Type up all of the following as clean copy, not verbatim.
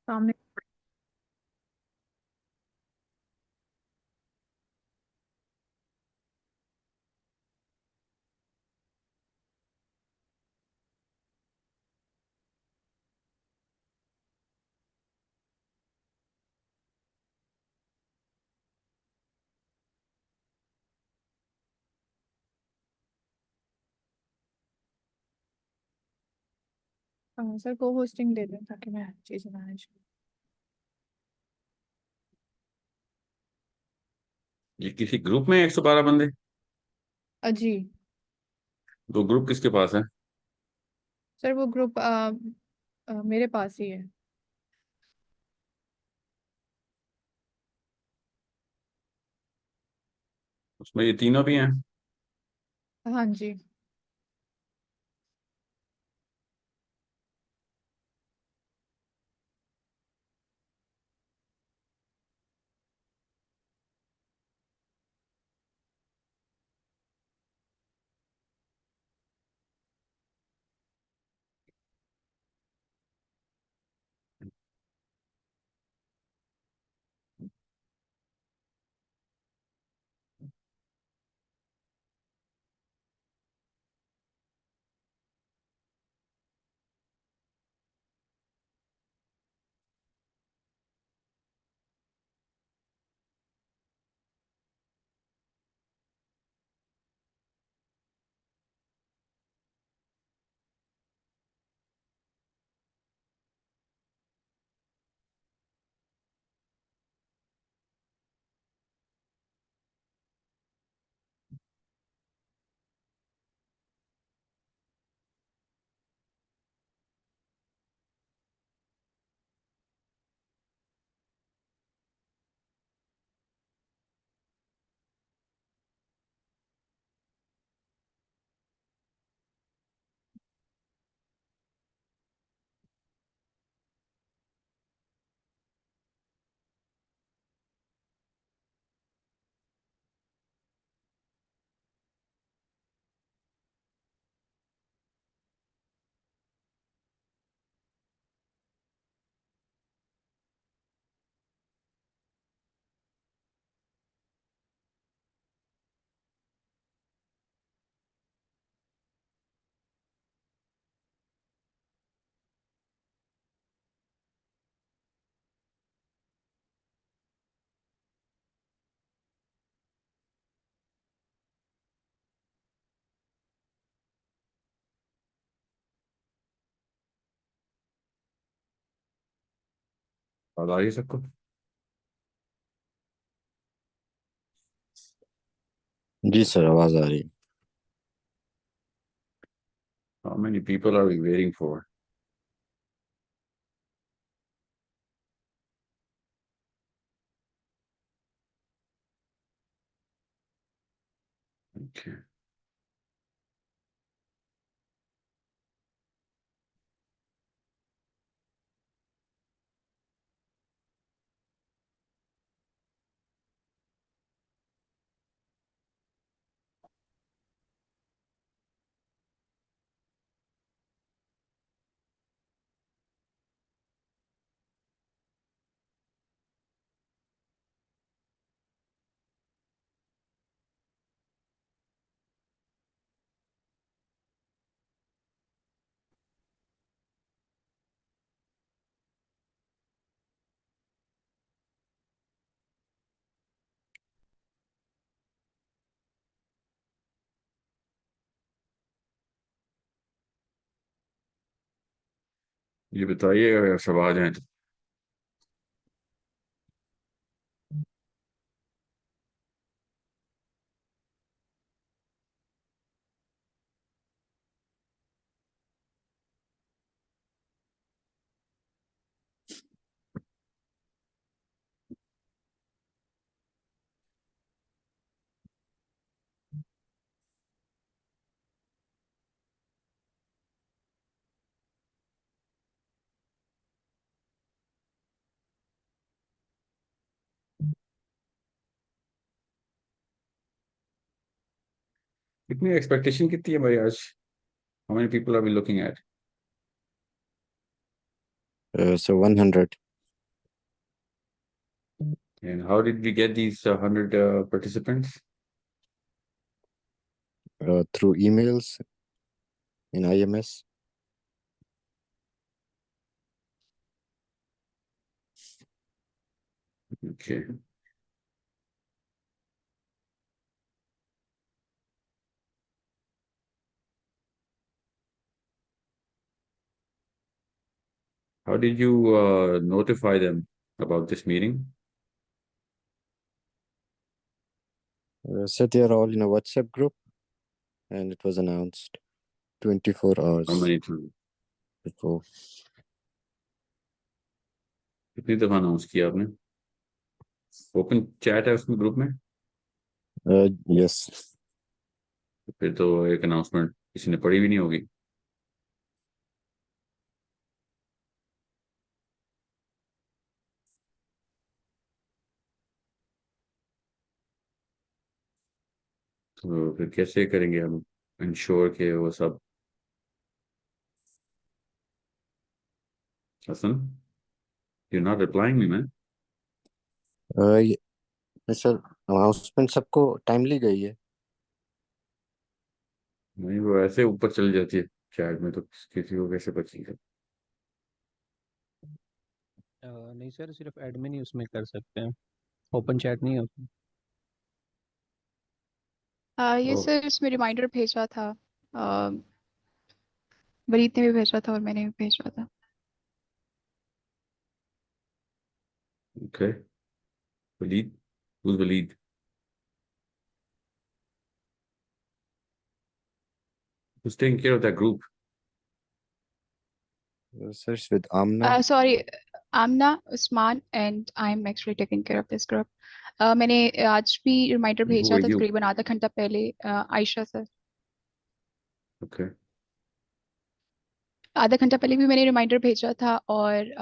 सामने। सर को होस्टिंग दे दें ताकि मैं चीज़ें मैनेज ये किसी ग्रुप में 112 बंदे? जी। तो ग्रुप किसके पास है? सर वो ग्रुप मेरे पास ही है। उसमें ये तीनों भी हैं? हाँ जी। आवाज आ रही है सबको? जी सर, आवाज आ रही है। How many people are we waiting for? Okay. ये बताइएगा अगर सब आ जाए तो। कितनी एक्सपेक्टेशन कितनी है भाई आज? How many people are we looking at? Sir 100। And how did we get these 100 participants? Through emails in IMS. Okay. How did you notify them about this meeting? Said they are all in a WhatsApp group, and it was announced 24 How hours many times? before. कितनी दफा announce किया आपने? Open chat है उसमें group में? Yes. फिर तो एक अनाउंसमेंट किसी ने पढ़ी भी नहीं होगी. तो फिर कैसे करेंगे हम इंश्योर के वो सब? Hasan, you're not replying me, man. Sir announcement सबको टाइमली गई है. नहीं, वो ऐसे ऊपर चली जाती है चैट में, तो किसी को कैसे बचेगा? नहीं सर, सिर्फ एडमिन ही उसमें कर सकते हैं, ओपन चैट नहीं होता. ये ओह, सर इसमें रिमाइंडर भेजा था। वरीत ने भी भेजा था और मैंने भी भेजा था। okay. Waleed? Who's Waleed? Who's taking care of that group? Sir, it's with Amna. Sorry, Amna, Usman, and I'm actually taking care of this group. मैंने आज भी रिमाइंडर And who भेजा are था you? तकरीबन आधा घंटा पहले। Ayesha sir, Okay. आधा घंटा पहले भी मैंने रिमाइंडर भेजा था और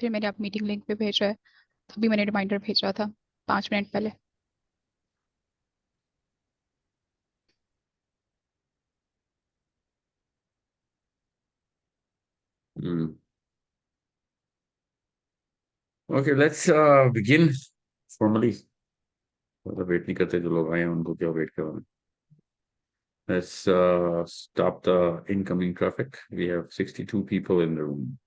फिर मैंने आप मीटिंग लिंक पे भेजा है, तभी मैंने रिमाइंडर भेजा था 5 मिनट पहले। Mm. Okay, let's begin formally. मतलब वेट नहीं करते जो लोग आए हैं उनको क्या वेट करवाना. Let's stop the incoming traffic. We have 62 people in the room.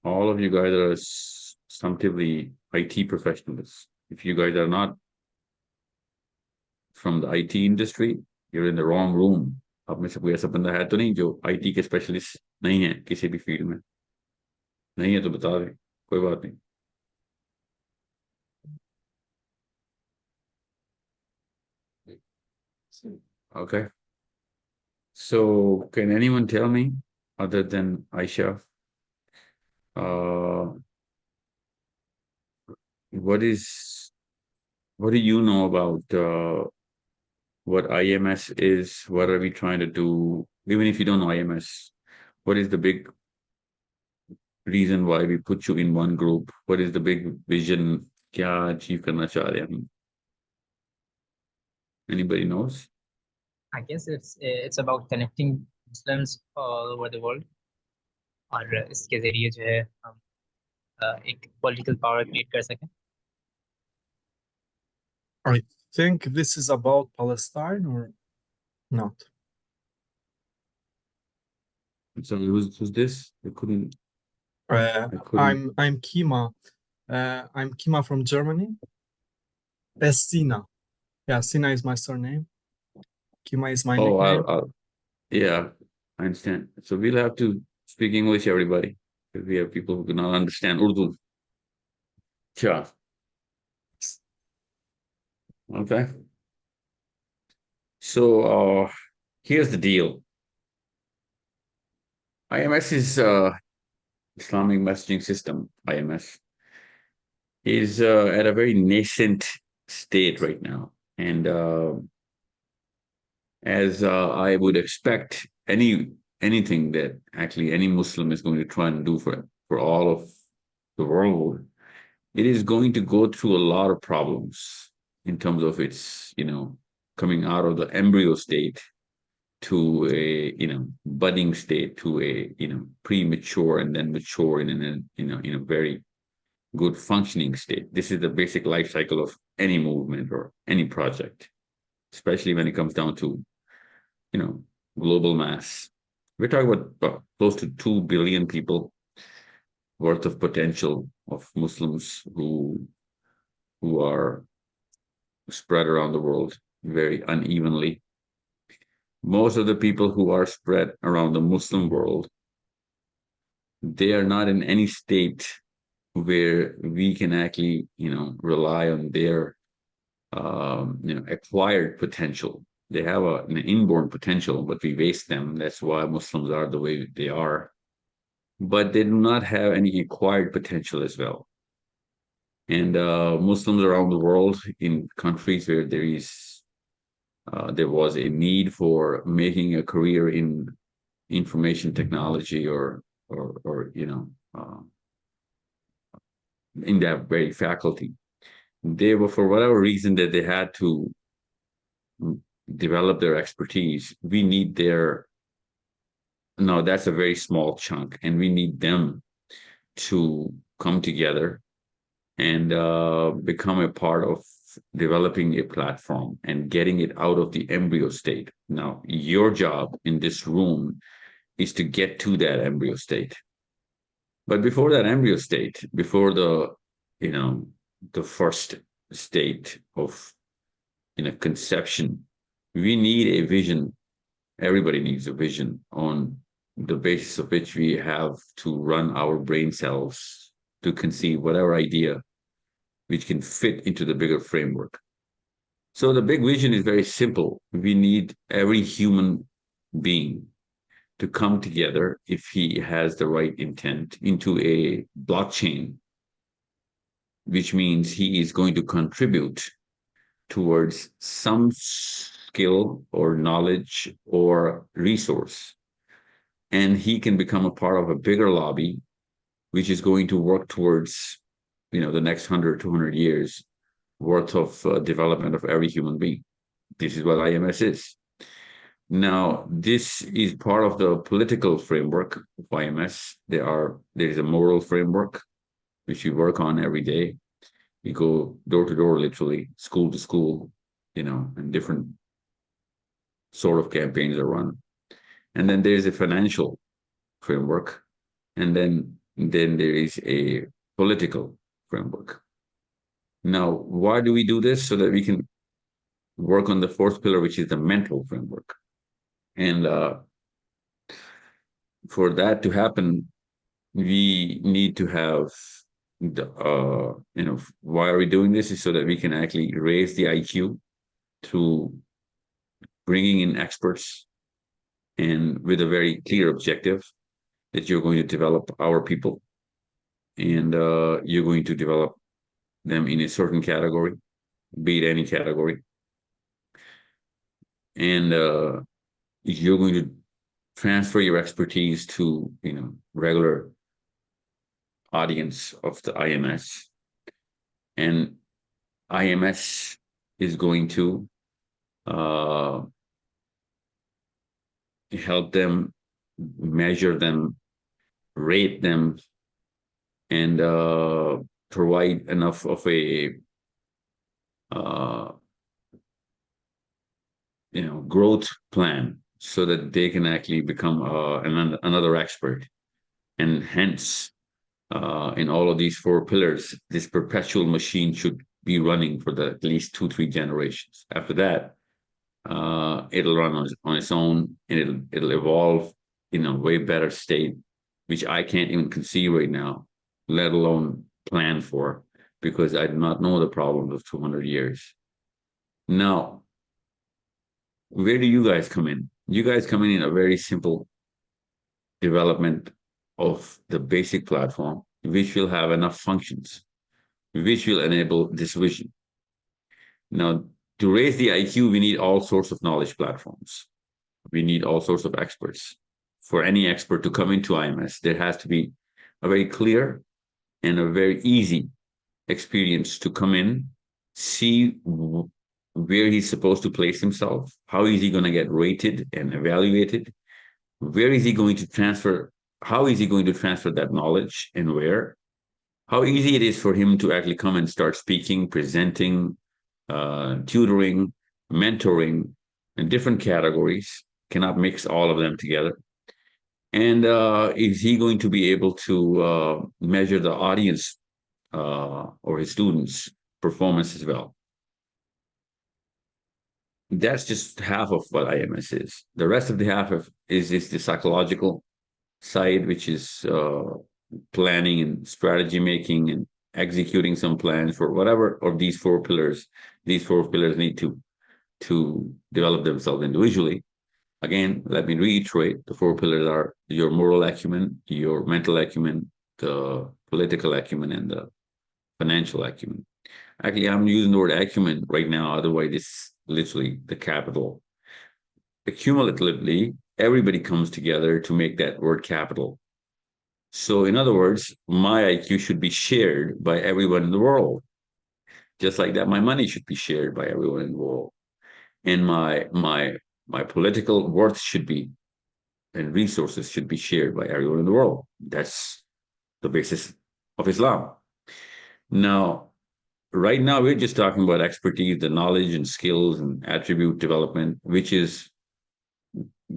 All of you guys are substantively IT professionals. If you guys are not from the IT industry, you're in the wrong room. आप में से कोई ऐसा बंदा है तो नहीं जो IT के स्पेशलिस्ट नहीं है किसी भी फील्ड में? नहीं है तो बता दें, कोई बात नहीं. Okay. So can anyone tell me, other than Aisha, uh, what do you know about what IMS is? What are we trying to do? Even if you don't know IMS, what is the big reason why we put you in one group? What is the big vision? क्या achieve करना चाह रहे हैं हम? Anybody knows? I guess it's about connecting Muslims all over the world और इसके जरिए जो है हम एक political power create कर सकें. I think this is about Palestine or not. So who's this? I couldn't. I'm Kima. I'm Kima from Germany. Sina. Yeah, Sina is my surname. Kima is my nickname. Yeah, I understand. So we'll have to speak English, everybody, because we have people who cannot understand Urdu. Sure. Okay. So here's the deal. IMS is Islamic Messaging System. IMS is at a very nascent state right now, and as I would expect, anything that actually any Muslim is going to try and do for all of the world, it is going to go through a lot of problems in terms of its, coming out of the embryo state to a, budding state to a, premature and then mature in a very good functioning state. This is the basic life cycle of any movement or any project, especially when it comes down to, global mass. We're talking about close to 2 billion people worth of potential of Muslims who are spread around the world very unevenly. Most of the people who are spread around the Muslim world, they are not in any state where we can actually, rely on their, acquired potential. They have an inborn potential, but we waste them. That's why Muslims are the way they are. But they do not have any acquired potential as well. And Muslims around the world, in countries where there was a need for making a career in information technology or in that very faculty, they were, for whatever reason that they had to develop their expertise. We need that's a very small chunk, and we need them to come together and become a part of developing a platform and getting it out of the embryo state. Now, your job in this room is to get to that embryo state. But before that embryo state, before the first state of conception, we need a vision. Everybody needs a vision on the basis of which we have to run our brain cells to conceive whatever idea which can fit into the bigger framework. So the big vision is very simple. We need every human being to come together, if he has the right intent, into a blockchain, which means he is going to contribute towards some skill or knowledge or resource. And he can become a part of a bigger lobby, which is going to work towards, the next 100, 200 years worth of development of every human being. This is what IMS is. Now, this is part of the political framework of IMS. There is a moral framework which we work on every day. We go door to door, literally, school to school, and different sort of campaigns are run. And then there's a financial framework, and then there is a political framework. Now, why do we do this? So that we can work on the fourth pillar, which is the mental framework. And for that to happen, we need to have why are we doing this? Is so that we can actually raise the IQ through bringing in experts, and with a very clear objective that you're going to develop our people, and you're going to develop them in a certain category, be it any category, and you're going to transfer your expertise to regular audience of the IMS, and IMS is going to help them, measure them, rate them, and provide enough of a growth plan so that they can actually become another expert. And hence, in all of these four pillars, this perpetual machine should be running for at least 2-3 generations. After that, it'll run on its own, and it'll evolve in a way better state, which I can't even conceive right now, let alone plan for, because I do not know the problems of 200 years. Now, where do you guys come in? You guys come in a very simple development of the basic platform, which will have enough functions, which will enable this vision. Now, to raise the IQ, we need all sorts of knowledge platforms. We need all sorts of experts. For any expert to come into IMS, there has to be a very clear and a very easy experience to come in, see where he's supposed to place himself, how is he going to get rated and evaluated, where is he going to transfer, how is he going to transfer that knowledge, and where, how easy it is for him to actually come and start speaking, presenting, tutoring, mentoring in different categories, cannot mix all of them together. And is he going to be able to measure the audience or his students' performance as well? That's just half of what IMS is. The rest of the half is the psychological side, which is planning and strategy making and executing some plans for whatever of these four pillars. These four pillars need to develop themselves individually. Again, let me reiterate: the four pillars are your moral acumen, your mental acumen, the political acumen, and the financial acumen. Actually, I'm using the word acumen right now, otherwise it's literally the capital. Accumulatively, everybody comes together to make that word capital. So in other words, my IQ should be shared by everyone in the world. Just like that, my money should be shared by everyone in the world. And my political worth should be, and resources should be shared by everyone in the world. That's the basis of Islam. Now, right now, we're just talking about expertise, the knowledge and skills and attribute development, which is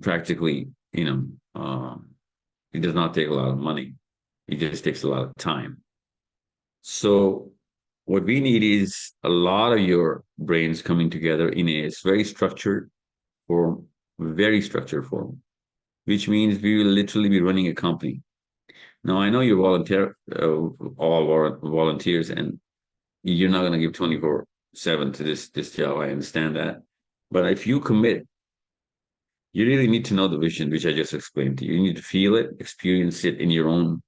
practically, it does not take a lot of money. It just takes a lot of time. So what we need is a lot of your brains coming together in a very structured form, which means we will literally be running a company. Now, I know you're all volunteers, and you're not going to give 24/7 to this job. I understand that. But if you commit, you really need to know the vision, which I just explained to you. You need to feel it, experience it in your own,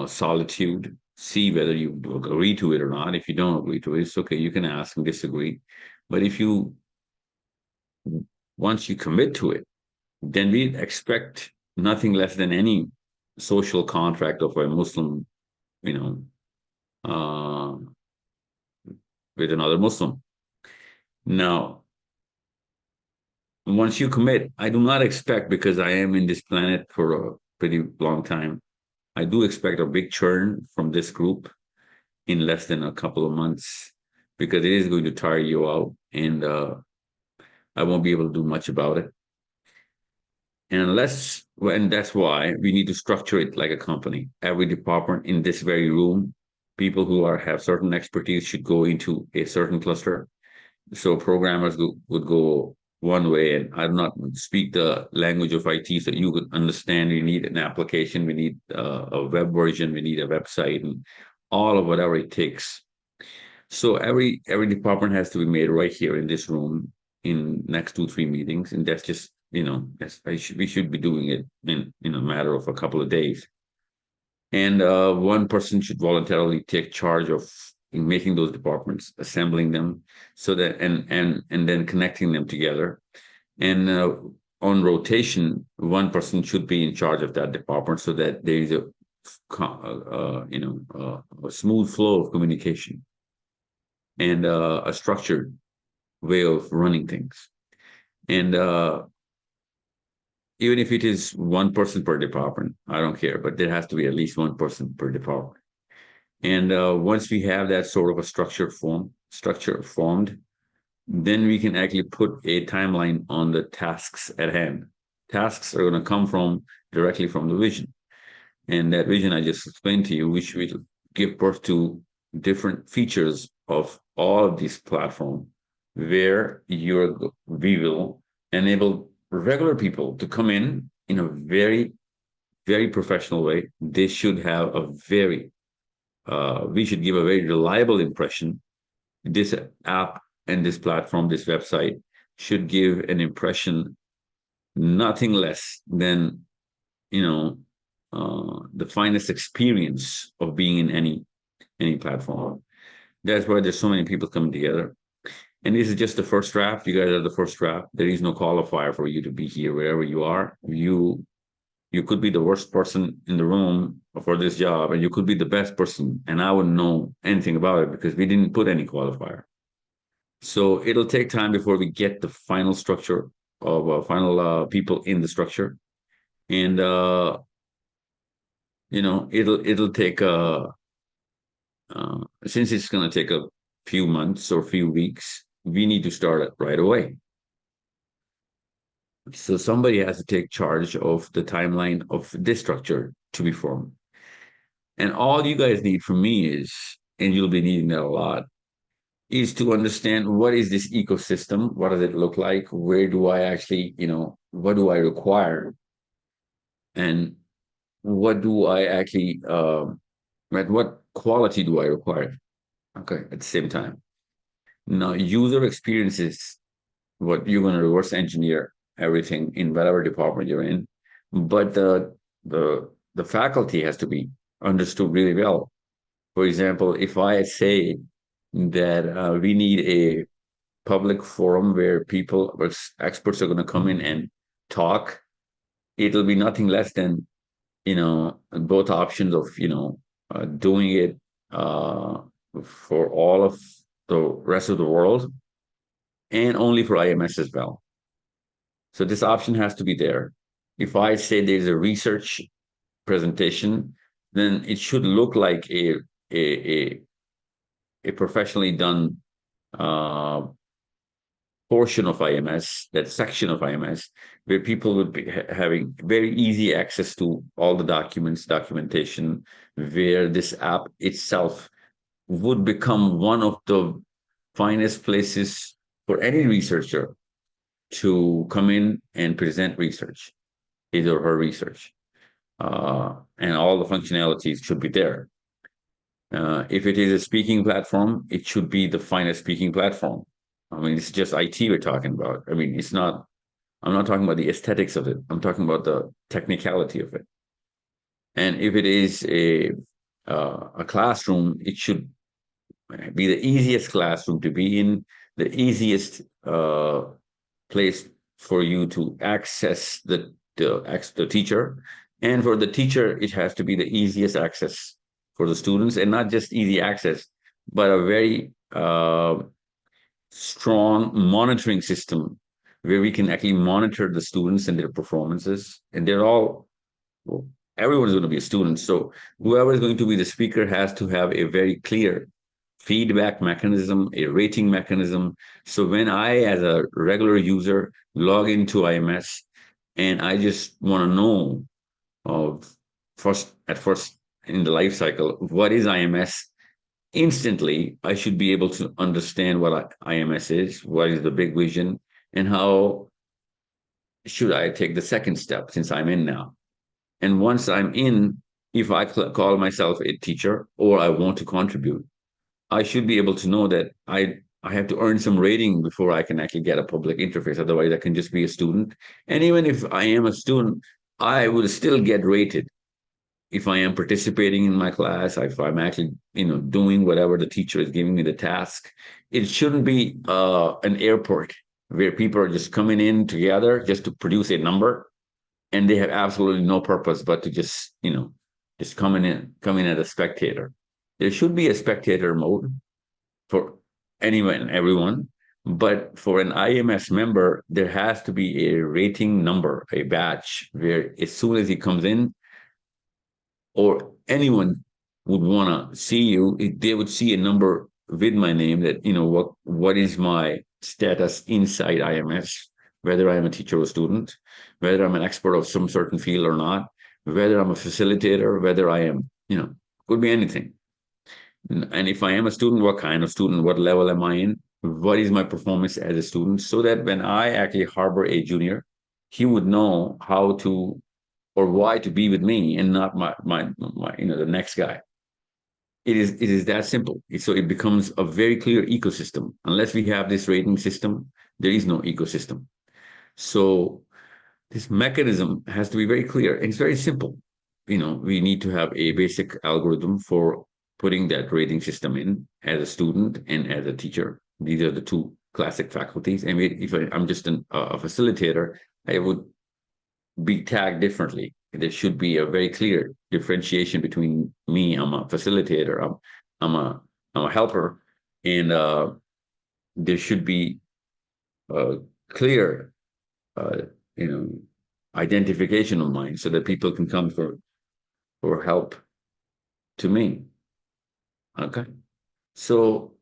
solitude, see whether you agree to it or not. If you don't agree to it, it's okay. You can ask and disagree. But once you commit to it, then we expect nothing less than any social contract of a Muslim, uh, with another Muslim. Now, once you commit, I do not expect, because I am in this planet for a pretty long time, I do expect a big churn from this group in less than a couple of months, because it is going to tire you out, and I won't be able to do much about it. And that's why we need to structure it like a company. Every department in this very room, people who have certain expertise should go into a certain cluster. So programmers would go one way, and I do not speak the language of IT so you could understand. You need an application, we need a web version, we need a website, and all of whatever it takes. So every department has to be made right here in this room in next 2-3 meetings, and that's just we should be doing it in a matter of a couple of days. And one person should voluntarily take charge of making those departments, assembling them, so that and then connecting them together. And on rotation, one person should be in charge of that department, so that there is a smooth flow of communication and a structured way of running things. And even if it is one person per department, I don't care, but there has to be at least one person per department. And once we have that sort of a structure formed, then we can actually put a timeline on the tasks at hand. Tasks are going to come directly from the vision. And that vision I just explained to you, which will give birth to different features of all of these platforms, where we will enable regular people to come in a very, very professional way. They should have we should give a very reliable impression. This app and this platform, this website, should give an impression nothing less than the finest experience of being in any platform. That's why there's so many people coming together. And this is just the first draft. You guys are the first draft. There is no qualifier for you to be here wherever you are. You could be the worst person in the room for this job, and you could be the best person, and I wouldn't know anything about it because we didn't put any qualifier. So it'll take time before we get the final structure of final people in the structure. And it'll take since it's going to take a few months or few weeks, we need to start it right away. So somebody has to take charge of the timeline of this structure to be formed. And all you guys need from me is, and you'll be needing that a lot, is to understand what is this ecosystem? What does it look like? Where do I actually, what do I require? And what do I actually, right? What quality do I require? Okay, at the same time. Now, user experience is what you're going to reverse engineer everything in whatever department you're in. But the faculty has to be understood really well. For example, if I say that we need a public forum where experts are going to come in and talk, it'll be nothing less than both options of doing it for all of the rest of the world and only for IMS as well. So this option has to be there. If I say there's a research presentation, then it should look like a professionally done portion of IMS, that section of IMS, where people would be having very easy access to all the documentation, where this app itself would become one of the finest places for any researcher to come in and present research, his or her research. And all the functionalities should be there. If it is a speaking platform, it should be the finest speaking platform. I mean, it's just IT we're talking about. I mean, I'm not talking about the aesthetics of it. I'm talking about the technicality of it. And if it is a classroom, it should be the easiest classroom to be in, the easiest place for you to access the teacher. And for the teacher, it has to be the easiest access for the students, and not just easy access, but a very strong monitoring system where we can actually monitor the students and their performances. And everyone's going to be a student. So whoever is going to be the speaker has to have a very clear feedback mechanism, a rating mechanism. So when I, as a regular user, log into IMS and I just want to know at first in the life cycle, what is IMS? Instantly, I should be able to understand what IMS is, what is the big vision, and how should I take the second step since I'm in now. And once I'm in, if I call myself a teacher or I want to contribute, I should be able to know that I have to earn some rating before I can actually get a public interface. Otherwise, I can just be a student. And even if I am a student, I will still get rated if I am participating in my class, if I'm actually, doing whatever the teacher is giving me the task. It shouldn't be an airport where people are just coming in together just to produce a number, and they have absolutely no purpose but to just come in as a spectator. There should be a spectator mode for anyone and everyone, but for an IMS member, there has to be a rating number, a badge, where as soon as he comes in, or anyone would want to see you, they would see a number with my name that, what is my status inside IMS, whether I'm a teacher or student, whether I'm an expert of some certain field or not, whether I'm a facilitator, whether I am, could be anything. And if I am a student, what kind of student, what level am I in? What is my performance as a student? So that when I actually harbor a junior, he would know how to or why to be with me and not my the next guy. It is that simple. So it becomes a very clear ecosystem. Unless we have this rating system, there is no ecosystem. So this mechanism has to be very clear, and it's very simple. We need to have a basic algorithm for putting that rating system in as a student and as a teacher. These are the two classic faculties. And if I'm just a facilitator, I would be tagged differently. There should be a very clear differentiation between me. I'm a facilitator. I'm a helper, and there should be a clear, identification of mine so that people can come for or help to me. Okay. So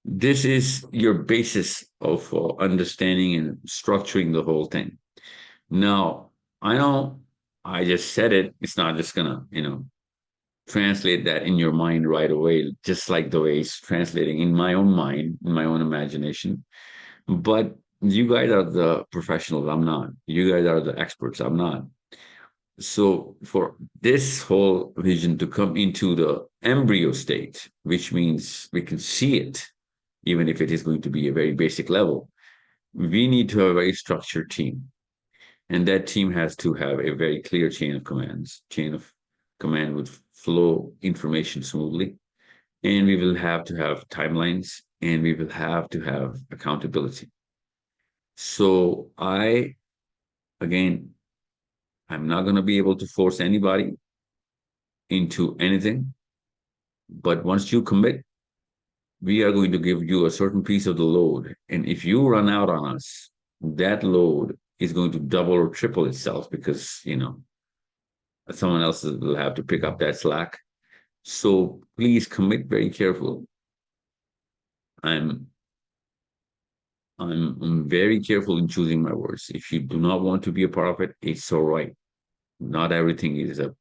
this is your basis of understanding and structuring the whole thing. Now, I know I just said it. It's not just gonna, translate that in your mind right away, just like the way it's translating in my own mind, in my own imagination. But you guys are the professionals. I'm not. You guys are the experts. I'm not. So for this whole vision to come into the embryo state, which means we can see it, even if it is going to be a very basic level, we need to have a very structured team. And that team has to have a very clear chain of commands. Chain of command would flow information smoothly. And we will have to have timelines, and we will have to have accountability. So again, I'm not going to be able to force anybody into anything. But once you commit, we are going to give you a certain piece of the load. And if you run out on us, that load is going to double or triple itself because, someone else will have to pick up that slack. So please commit very careful. I'm very careful in choosing my words. If you do not want to be a part of it, it's all right. Not everything is a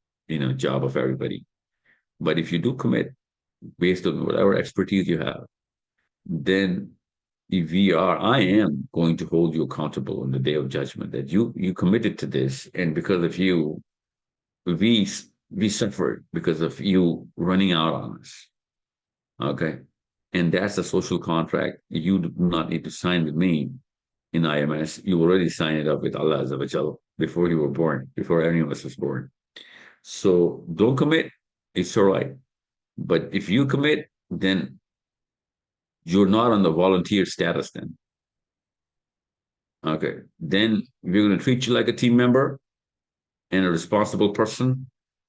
job of everybody. But if you do commit based on whatever expertise you have, then I am going to hold you accountable on the day of judgment that you committed to this, and because of you, we suffered because of you running out on us. Okay, and that's a social contract. You do not need to sign with me in IMS. You already signed it up with Allah Azza wa Jalla before you were born, before any of us was born. So don't commit. It's all right. But if you commit, then you're not on the volunteer status then. Okay. Then we're going to treat you like a team member and a responsible person,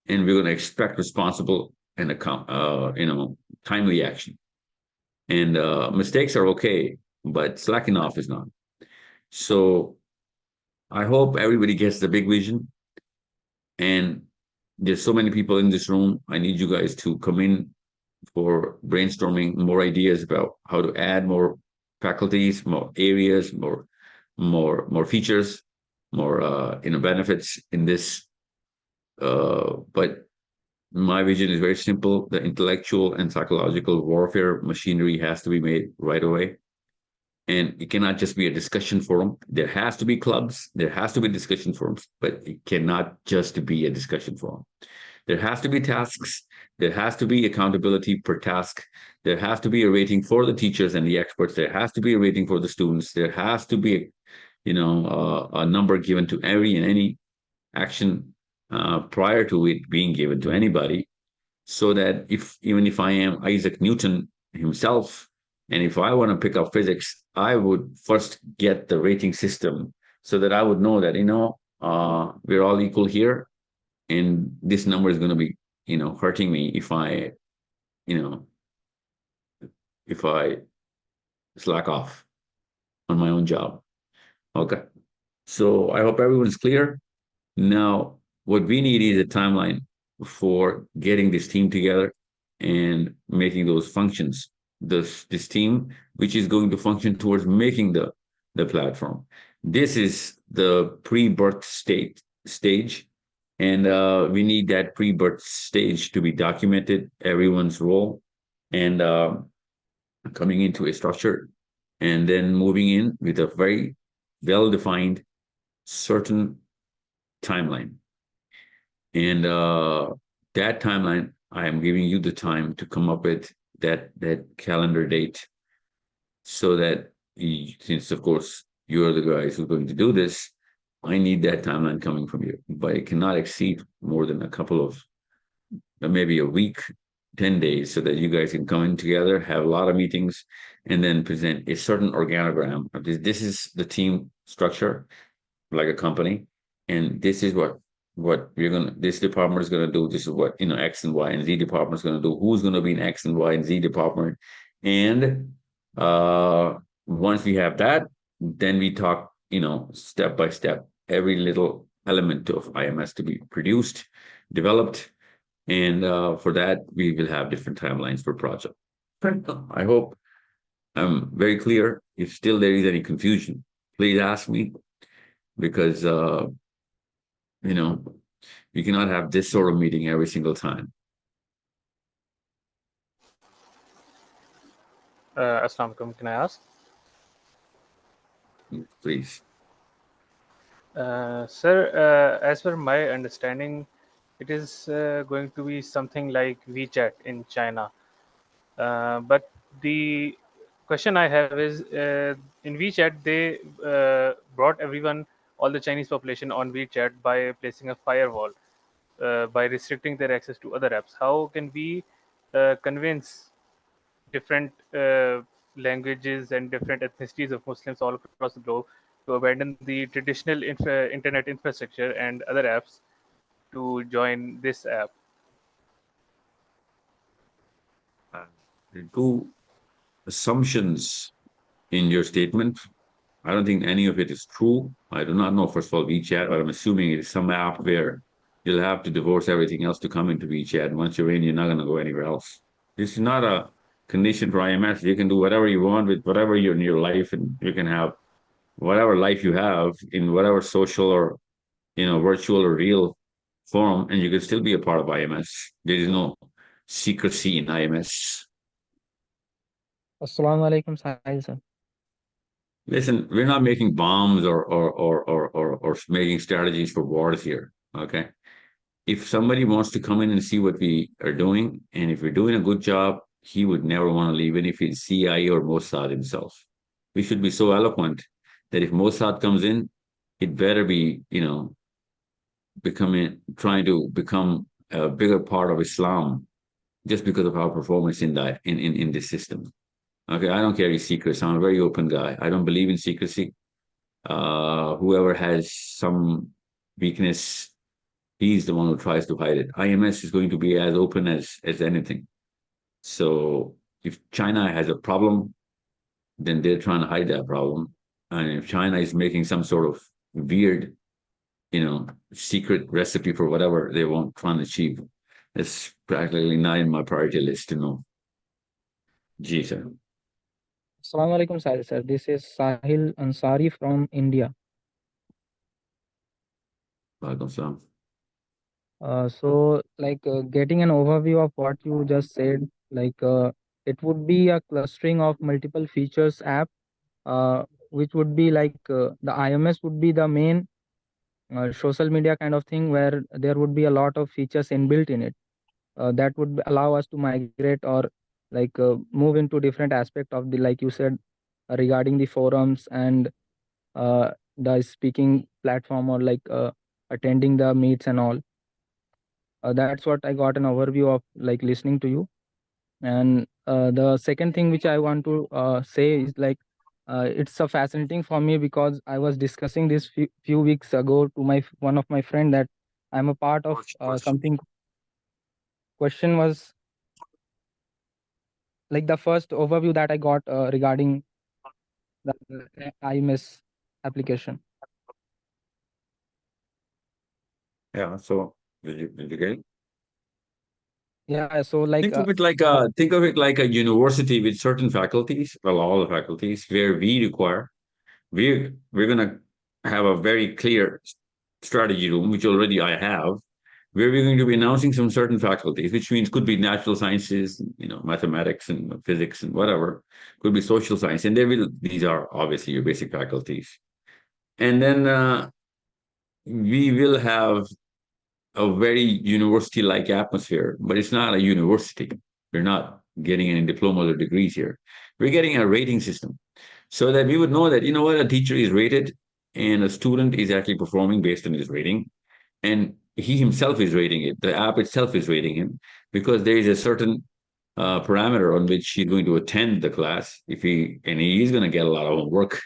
and we're going to expect responsible and timely action. And mistakes are okay, but slacking off is not. So I hope everybody gets the big vision. And there's so many people in this room. I need you guys to come in for brainstorming more ideas about how to add more faculties, more areas, more features, more benefits in this. But my vision is very simple. The intellectual and psychological warfare machinery has to be made right away. And it cannot just be a discussion forum. There has to be clubs. There has to be discussion forums, but it cannot just be a discussion forum. There has to be tasks. There has to be accountability per task. There has to be a rating for the teachers and the experts. There has to be a rating for the students. There has to be, a number given to every and any action prior to it being given to anybody, so that even if I am Isaac Newton himself, and if I want to pick up physics, I would first get the rating system so that I would know that, we're all equal here. And this number is going to be, hurting me if I slack off on my own job. Okay. So I hope everyone's clear. Now, what we need is a timeline for getting this team together and making those functions. This team, which is going to function towards making the platform. This is the pre-birth stage, and we need that pre-birth stage to be documented, everyone's role, and coming into a structure, and then moving in with a very well-defined, certain timeline. And that timeline, I am giving you the time to come up with that calendar date, so that since of course you're the guys who are going to do this, I need that timeline coming from you, but it cannot exceed more than a couple of, maybe a week, 10 days, so that you guys can come in together, have a lot of meetings, and then present a certain organogram of this. This is the team structure, like a company, and this is what this department is gonna do. This is what X and Y and Z department is gonna do. Who's gonna be in X and Y and Z department? And once we have that, then we talk, step by step, every little element of IMS to be produced, developed, And for that, we will have different timelines for project. I hope I'm very clear. If still there is any confusion, please ask me, because you know, we cannot have this sort of meeting every single time. Assalamu alaikum, can I ask? Please. Sir, as per my understanding, it is going to be something like WeChat in China. But the question I have is, in WeChat, they brought everyone, all the Chinese population on WeChat by placing a firewall, by restricting their access to other apps. How can we convince different languages and different ethnicities of Muslims all across the globe to abandon the traditional internet infrastructure and other apps to join this app? Two assumptions in your statement. I don't think any of it is true. I do not know, first of all, WeChat, but I'm assuming it is some app where you'll have to divorce everything else to come into WeChat. And once you're in, you're not going to go anywhere else. This is not a condition for IMS. You can do whatever you want with whatever you're in your life, and you can have whatever life you have in whatever social or virtual or real form, and you can still be a part of IMS. There is no secrecy in IMS. Assalamu alaikum, Sahil sir. Listen, we're not making bombs or making strategies for wars here. Okay. If somebody wants to come in and see what we are doing, and if we're doing a good job, he would never want to leave, even if he's CIA or Mossad himself. We should be so eloquent that if Mossad comes in, it better be, trying to become a bigger part of Islam just because of our performance in this system. Okay, I don't carry secrets. I'm a very open guy. I don't believe in secrecy. Whoever has some weakness, he's the one who tries to hide it. IMS is going to be as open as anything. So if China has a problem, then they're trying to hide that problem. And if China is making some sort of weird, secret recipe for whatever they want trying to achieve, it's practically not in my priority list to know. Ji, sir. Assalamu alaikum, Sahil sir. This is Sahil Ansari from India. Welcome, sir. So, getting an overview of what you just said, it would be a clustering of multiple features app, which would be the IMS would be the main social media kind of thing where there would be a lot of features inbuilt in it. That would allow us to migrate or move into different aspect of the, like you said, regarding the forums and the speaking platform, or attending the meets and all. That's what I got an overview of listening to you. And the second thing which I want to say is it's a fascinating for me because I was discussing this few weeks ago to one of my friend that I'm a part of something. Question was the first overview that I got regarding the IMS application. Yeah. So did you get it? Yeah. So Think of it like a university with certain faculties, well, all the faculties, where we're gonna have a very clear strategy room, which already I have, where we're going to be announcing some certain faculties, which means could be natural sciences, mathematics and physics and whatever, could be social science, and these are obviously your basic faculties. And then we will have a very university-like atmosphere, but it's not a university. We're not getting any diplomas or degrees here. We're getting a rating system so that we would know that, a teacher is rated and a student is actually performing based on his rating. And he himself is rating it. The app itself is rating him because there is a certain parameter on which he's going to attend the class. He is going to get a lot of homework,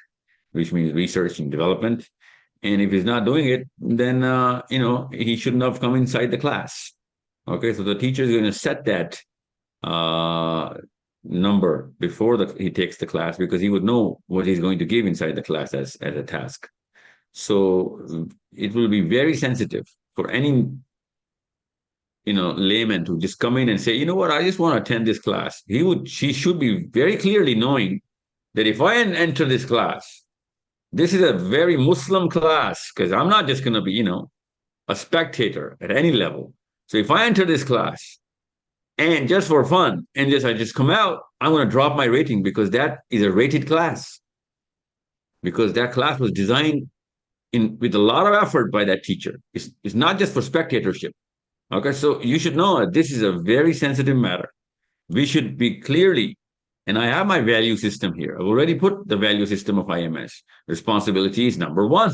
which means research and development. And if he's not doing it, then he shouldn't have come inside the class. Okay, so the teacher is going to set that number before he takes the class because he would know what he's going to give inside the class as a task. So it will be very sensitive for any layman to just come in and say, you know what, I just want to attend this class. She should be very clearly knowing that if I enter this class, this is a very Muslim class, because I'm not just going to be, a spectator at any level. So if I enter this class and just for fun and I just come out, I'm going to drop my rating, because that is a rated class, because that class was designed with a lot of effort by that teacher. It's not just for spectatorship. Okay, so you should know that this is a very sensitive matter. We should be clearly, and I have my value system here. I've already put the value system of IMS. Responsibility is number one.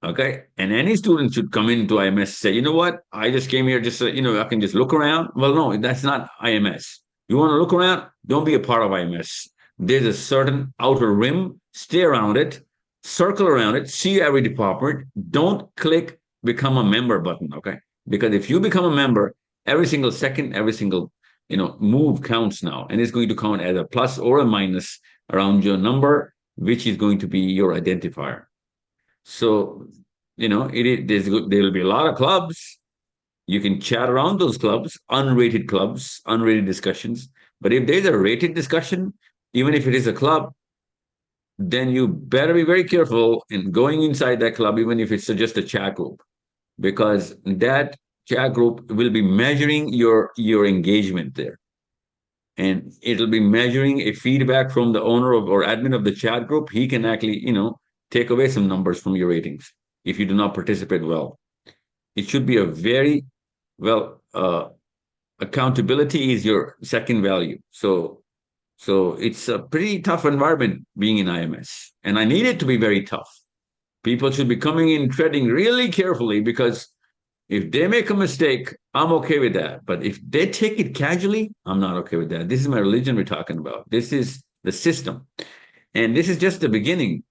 Okay, and any student should come into IMS and say, you know what, I just came here just so, I can just look around. Well, no, that's not IMS. You want to look around? Don't be a part of IMS. There's a certain outer rim. Stay around it, circle around it, see every department. Don't click become a member button, okay? Because if you become a member, every single second, every single move counts now, and it's going to count as a plus or a minus around your number, which is going to be your identifier. So, there will be a lot of clubs. You can chat around those clubs, unrated discussions. But if there's a rated discussion, even if it is a club, then you better be very careful in going inside that club, even if it's just a chat group, because that chat group will be measuring your engagement there. And it'll be measuring a feedback from the owner or admin of the chat group. He can actually, take away some numbers from your ratings if you do not participate well. It should be a very accountability is your second value. So it's a pretty tough environment being in IMS, and I need it to be very tough. People should be coming in treading really carefully, because if they make a mistake, I'm okay with that. But if they take it casually, I'm not okay with that. This is my religion we're talking about. This is the system. And this is just the beginning,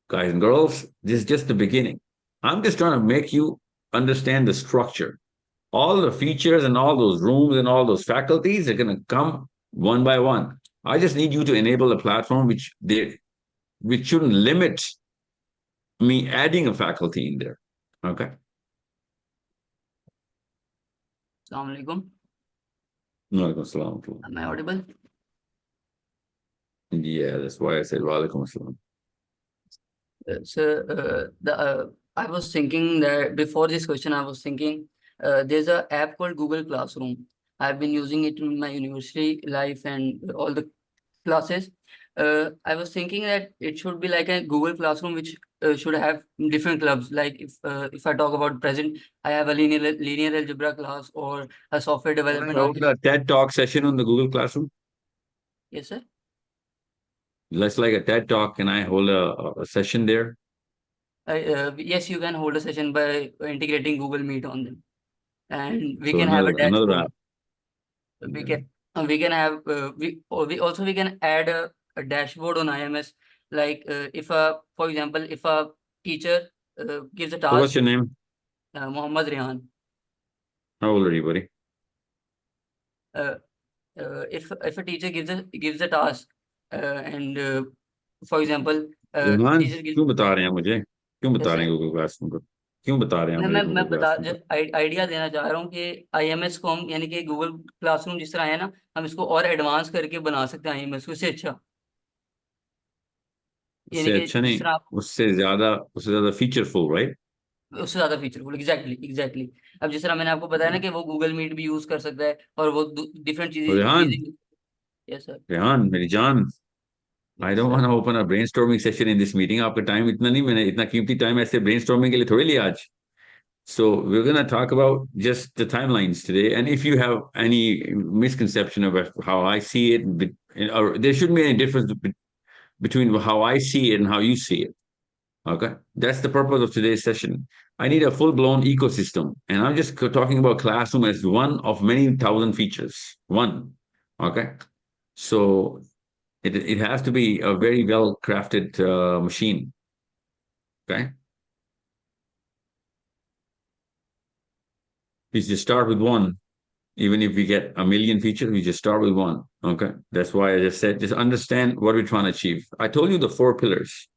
guys and girls. This is just the beginning. I'm just trying to make you understand the structure. All the features and all those rooms and all those faculties are going to come one by one. I just need you to enable a platform which shouldn't limit me adding a faculty in there. Okay. Assalamu alaikum. Walaikum assalam. Am I audible? Yeah, that's why I said walaikum assalam. I was thinking that before this question, I was thinking there's an app called Google Classroom. I've been using it in my university life and all the classes. I was thinking that it should be like a Google Classroom, which should have different clubs. Like if I talk about present, I have a linear algebra class or a software development. Hold a TED Talk session on the Google Classroom. Yes, sir. Let's like a TED Talk. Can I hold a session there? Yes, you can hold a session by integrating Google Meet on them, and we So can have a another dashboard. app. We can have we can add a dashboard on IMS. Like for example, if a teacher gives a So what's task, your name? Mohammad Rehan. How old are you, buddy? If a teacher gives a task, and for example, Rehan, teacher gives, क्यों बता रहे हैं मुझे? क्यों yes बता रहे sir, हैं Google Classroom को? क्यों बता रहे हैं मुझे मैं Google बता Classroom को? जस्ट आइडिया देना चाह रहा हूँ कि IMS को हम यानी कि गूगल क्लासरूम जिस तरह है ना, हम इसको और एडवांस करके बना सकते हैं IMS को, इससे अच्छा, यानी उससे कि अच्छा जिस नहीं, तरह आप उससे ज्यादा फीचरफुल, राइट? उससे ज्यादा फीचरफुल, एग्जैक्टली। अब जिस तरह मैंने आपको बताया ना कि वो गूगल मीट भी यूज कर सकता है और वो डिफरेंट रेहान, चीजें। Yes sir. रेहान मेरी जान, I yes don't sir. want to open a brainstorming session in this meeting. आपका टाइम इतना नहीं, मैंने इतना कीमती टाइम ऐसे brainstorming के लिए थोड़ी लिया आज. So we're going to talk about just the timelines today. And if you have any misconception about how I see it, or there shouldn't be any difference between how I see it and how you see it. Okay. That's the purpose of today's session. I need a full-blown ecosystem. And I'm just talking about Classroom as one of many thousand features. One. Okay. So it has to be a very well-crafted machine. Okay. We just start with one. Even if we get a million features, we just start with one. Okay. That's why I just said, just understand what we're trying to achieve. I told you the 4 pillars.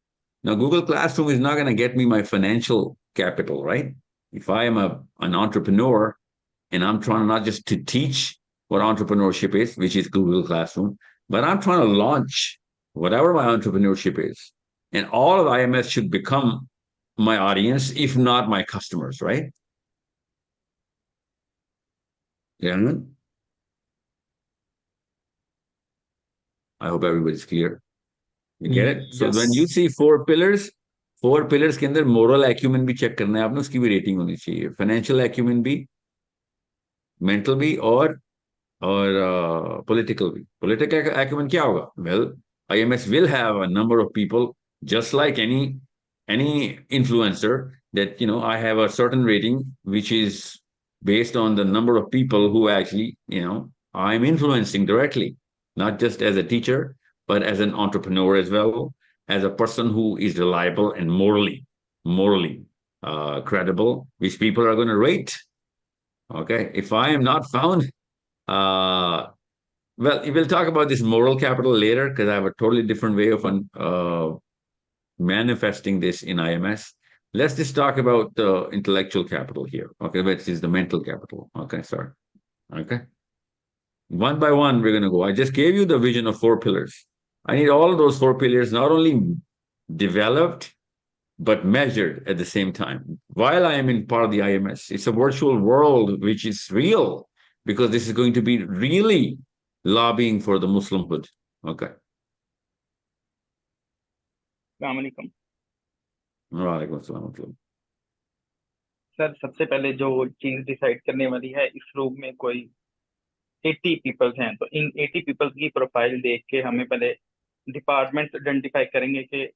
Now, Google Classroom is not going to get me my financial capital, right? If I am an entrepreneur and I'm trying not just to teach what entrepreneurship is, which is Google Classroom, but I'm trying to launch whatever my entrepreneurship is. And all of IMS should become my audience, if not my customers, right? Yeah. I hope everybody's clear. You get it? So when you Yes. see four pillars के अंदर moral acumen भी check करना है आपने, उसकी भी rating होनी चाहिए, financial acumen भी, mental भी, or political भी. Political acumen क्या होगा? Well, IMS will have a number of people, just like any influencer, that I have a certain rating which is based on the number of people who actually I'm influencing directly, not just as a teacher, but as an entrepreneur as well, as a person who is reliable and morally credible, which people are going to rate. Okay, if I am not found, well, we'll talk about this moral capital later, because I have a totally different way of manifesting this in IMS. Let's just talk about the intellectual capital here, okay, which is the mental capital. Okay, sorry. Okay. One by one, we're going to go. I just gave you the vision of 4 pillars. I need all of those 4 pillars not only developed, but measured at the same time. While I am in part of the IMS, it's a virtual world which is real, because this is going to be really lobbying for the Muslimhood. Okay. अस्सलामुअलैकुम वालेकुम अस्सलाम। Sir, सबसे पहले जो चीज decide करने वाली है, इस रूम में कोई 80 पीपल्स हैं, तो इन 80 पीपल्स की प्रोफाइल देख के हमें पहले डिपार्टमेंट आइडेंटिफाई करेंगे कि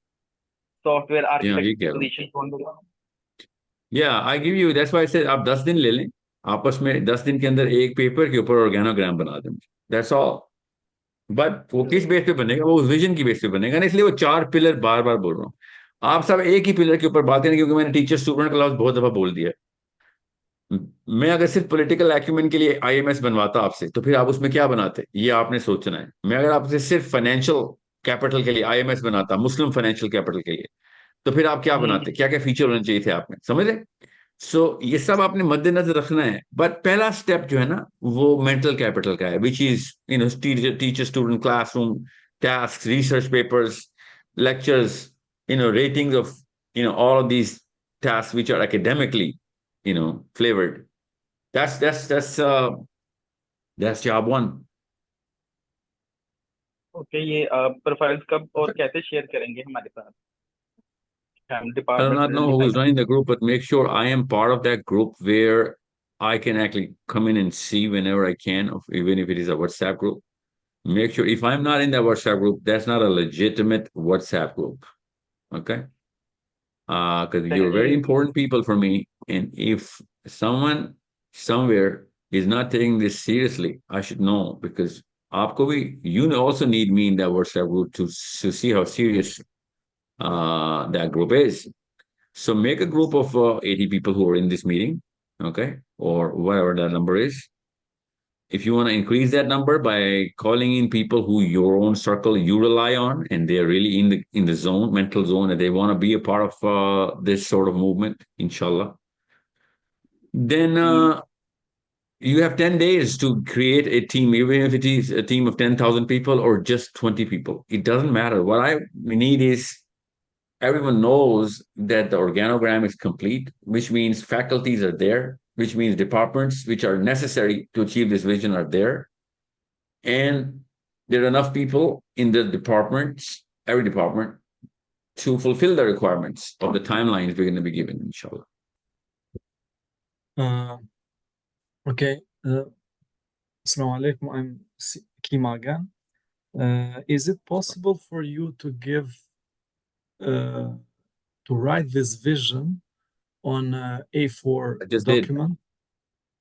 सॉफ्टवेयर आर्किटेक्ट की पोजीशन कौन होगा। I give you, that's why I said आप 10 दिन ले लें, आपस में 10 दिन के अंदर एक पेपर के ऊपर ऑर्गेनोग्राम बना दें, दैट्स ऑल। बट वो किस बेस पे बनेगा? वो उस विजन की बेस पे बनेगा ना, इसलिए वो 4 पिलर बार बार बोल रहा हूँ। आप सब एक ही पिलर के ऊपर बात करें, क्योंकि मैंने टीचर स्टूडेंट का लफ्ज बहुत दफा बोल दिया। मैं अगर सिर्फ पॉलिटिकल एक्यूमेंट के लिए आईएमएस बनवाता आपसे, तो फिर आप उसमें क्या बनाते, ये आपने सोचना है। मैं अगर आपसे सिर्फ फाइनेंशियल कैपिटल के लिए आईएमएस बनाता, मुस्लिम फाइनेंशियल कैपिटल के लिए, तो फिर आप क्या बनाते, क्या क्या फीचर होने चाहिए थे आपने, समझ रहे? सो ये सब आपने मद्देनजर रखना है। बट पहला स्टेप जो है ना, वो मेंटल कैपिटल का है, which is teacher student classroom, task, research papers, lectures, ratings of all of these tasks which are academically flavored. That's job one. Okay, ये प्रोफाइल्स कब और कैसे शेयर करेंगे हमारे साथ? हम I do department not know who is running the group, but make sure I am part of that group where I can actually come in and see whenever I can, even if it is a WhatsApp group. Make sure if I'm not in that WhatsApp group, that's not a legitimate WhatsApp group. Okay? Because you're very important people for me. And if someone somewhere is not taking this seriously, I should know, because you also need me in that WhatsApp group to see how serious that group is. So make a group of 80 people who are in this meeting, okay, or whatever that number is. If you want to increase that number by calling in people who your own circle you rely on, and they're really in the zone, mental zone, and they want to be a part of this sort of movement, inshallah, then you have 10 days to create a team, even if it is a team of 10,000 people or just 20 people. It doesn't matter. What I need is everyone knows that the organogram is complete, which means faculties are there, which means departments which are necessary to achieve this vision are there. And there are enough people in the departments, every department, to fulfill the requirements of the timelines we're going to be given, inshallah. Okay. Assalamu alaikum. I'm Kima again. Is it possible for you to write this vision on A4 document?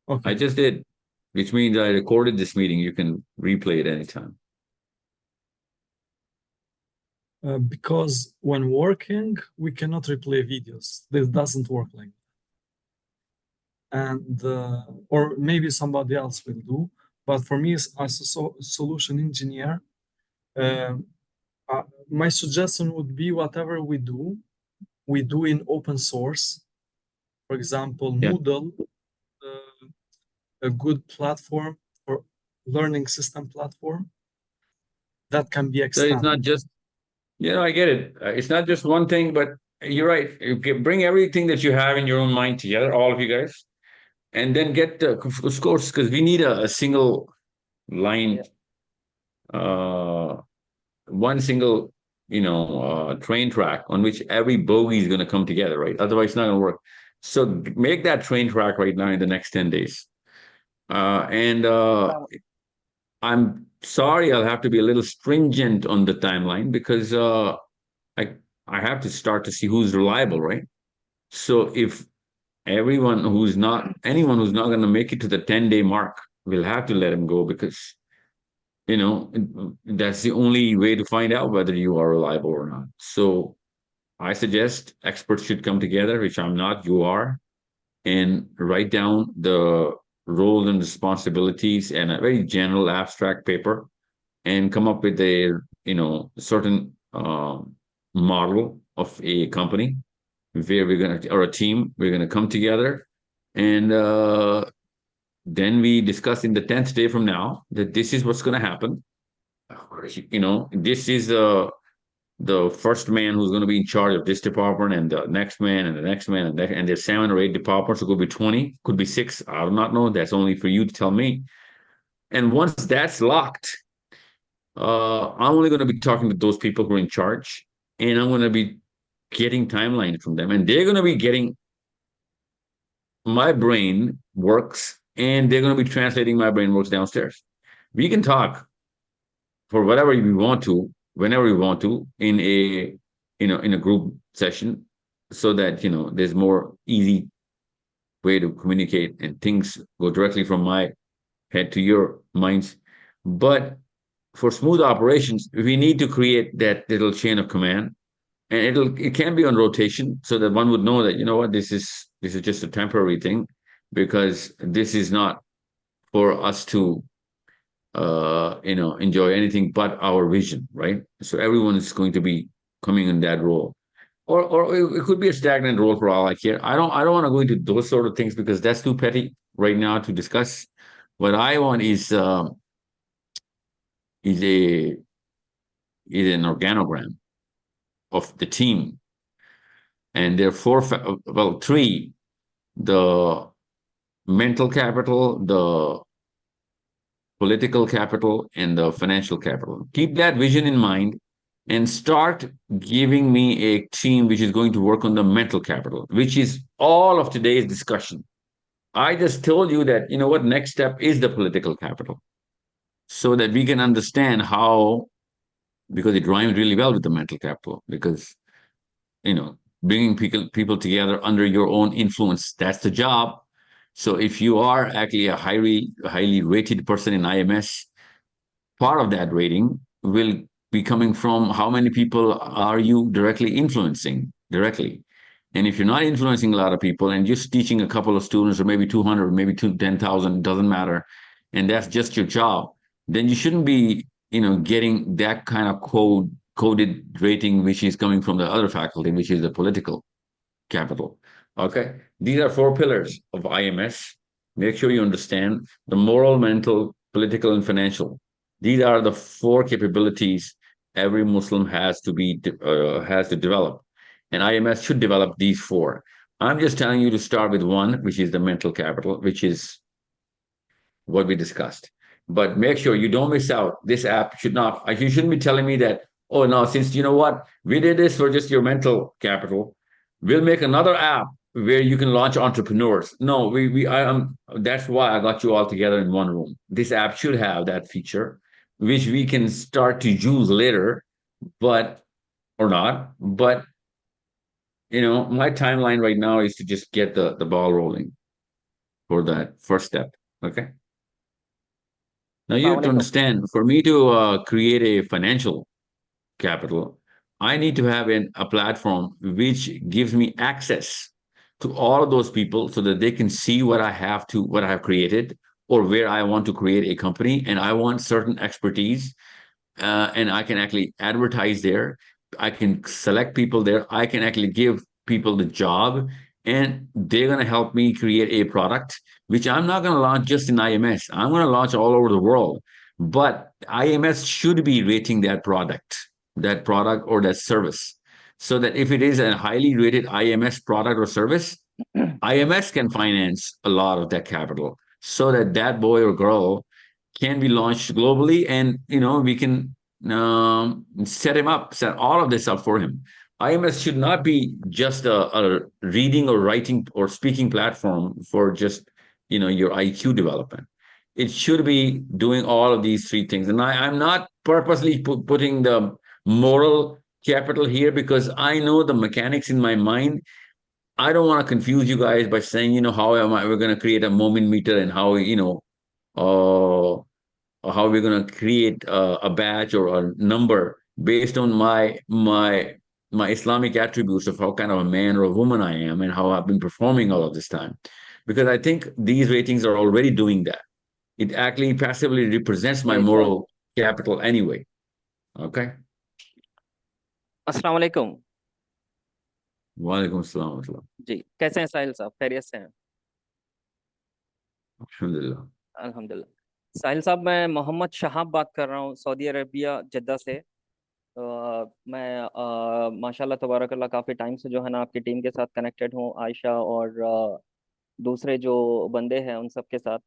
Okay. I just did, which means I recorded this meeting. You can replay it anytime. Because when working, we cannot replay videos. This doesn't work like that. And or maybe somebody else will do. But for me, as a solution engineer, my suggestion would be whatever we do in open source. For example, Moodle a good platform or learning system platform that can be So it's extended. not just, I get it. It's not just one thing, but you're right. You can bring everything that you have in your own mind together, all of you guys, and then get the scores, because we need a single line, one single, train track on which every bogey is going to come together, right? Otherwise, it's not going to work. So make that train track right now in the next 10 days. And I'm sorry, I'll have to be a little stringent on the timeline because I I have to start to see who's reliable, right? So if anyone who's not going to make it to the 10-day mark, we'll have to let him go, because that's the only way to find out whether you are reliable or not. So I suggest experts should come together, which I'm not, you are, and write down the roles and responsibilities and a very general abstract paper, and come up with a certain model of a company where we're gonna, or a team, we're gonna come together, and then we discuss in the 10th day from now that this is what's gonna happen. This is the first man who's going to be in charge of this department, and the next man, and the next man, and there's 7 or 8 departments. It could be 20, could be 6. I do not know. That's only for you to tell me. And once that's locked, I'm only going to be talking to those people who are in charge, and I'm going to be getting timelines from them, and they're going to be getting my brain works, and they're going to be translating my brain works downstairs. We can talk for whatever we want to, whenever we want to, in a group session, so that there's more easy way to communicate, and things go directly from my head to your minds. But for smooth operations, we need to create that little chain of command, and it can be on rotation, so that one would know that what, this is just a temporary thing, because this is not for us to enjoy anything but our vision, right? So everyone is going to be coming in that role, or it could be a stagnant role for all I care. I don't want to go into those sort of things, because that's too petty right now to discuss. What I want is a is an organogram of the team, and there are 4, well, 3: the mental capital, the political capital, and the financial capital. Keep that vision in mind, and start giving me a team which is going to work on the mental capital, which is all of today's discussion. I just told you that, what, next step is the political capital, so that we can understand how, because it rhymes really well with the mental capital, because, bringing people together under your own influence, that's the job. So if you are actually a highly rated person in IMS, part of that rating will be coming from how many people are you directly influencing directly. And if you're not influencing a lot of people, and just teaching a couple of students, or maybe 200, or maybe 10,000, doesn't matter, and that's just your job, then you shouldn't be, getting that kind of coded rating, which is coming from the other faculty, which is the political capital. Okay, these are 4 pillars of IMS. Make sure you understand the moral, mental, political, and financial. These are the 4 capabilities every Muslim has to develop, and IMS should develop these 4. I'm just telling you to start with 1, which is the mental capital, which is what we discussed. But make sure you don't miss out. This app should not. You shouldn't be telling me that, oh no, since you know what, we did this for just your mental capital, we'll make another app where you can launch entrepreneurs. No, that's why I got you all together in one room. This app should have that feature, which we can start to use later, or not. But my timeline right now is to just get the ball rolling for that first step. Okay. Now you have to understand, for me to create a financial capital, I need to have a platform which gives me access to all of those people, so that they can see what I have created, or where I want to create a company, and I want certain expertise, and I can actually advertise there. I can select people there. I can actually give people the job, and they're going to help me create a product, which I'm not going to launch just in IMS. I'm going to launch all over the world. But IMS should be rating that product or that service, so that if it is a highly rated IMS product or service, IMS can finance a lot of that capital, so that that boy or girl can be launched globally, and we can set all of this up for him. IMS should not be just a reading or writing or speaking platform for just your IQ development. It should be doing all of these three things. And I'm not purposely putting the moral capital here, because I know the mechanics in my mind. I don't want to confuse you guys by saying, how we're going to create a moment meter, and how, uh, how we're going to create a batch or a number based on my Islamic attributes of how kind of a man or a woman I am, and how I've been performing all of this time. Because I think these ratings are already doing that. It actually passively represents my moral capital anyway. Okay. अस्सलाम वालेकुम। वालेकुम अस्सलाम। जी, कैसे हैं साहिल साहब? खैरियत से हैं? अल्हम्दुलिल्लाह। अल्हम्दुलिल्लाह। साहिल साहब, मैं मोहम्मद शहाब बात कर रहा हूँ, सऊदी अरेबिया, जद्दा से। मैं माशाल्लाह तबारकल्लाह काफ़ी टाइम से जो है ना आपकी टीम के साथ कनेक्टेड हूँ, आयशा और दूसरे जो बंदे हैं उन सब के साथ,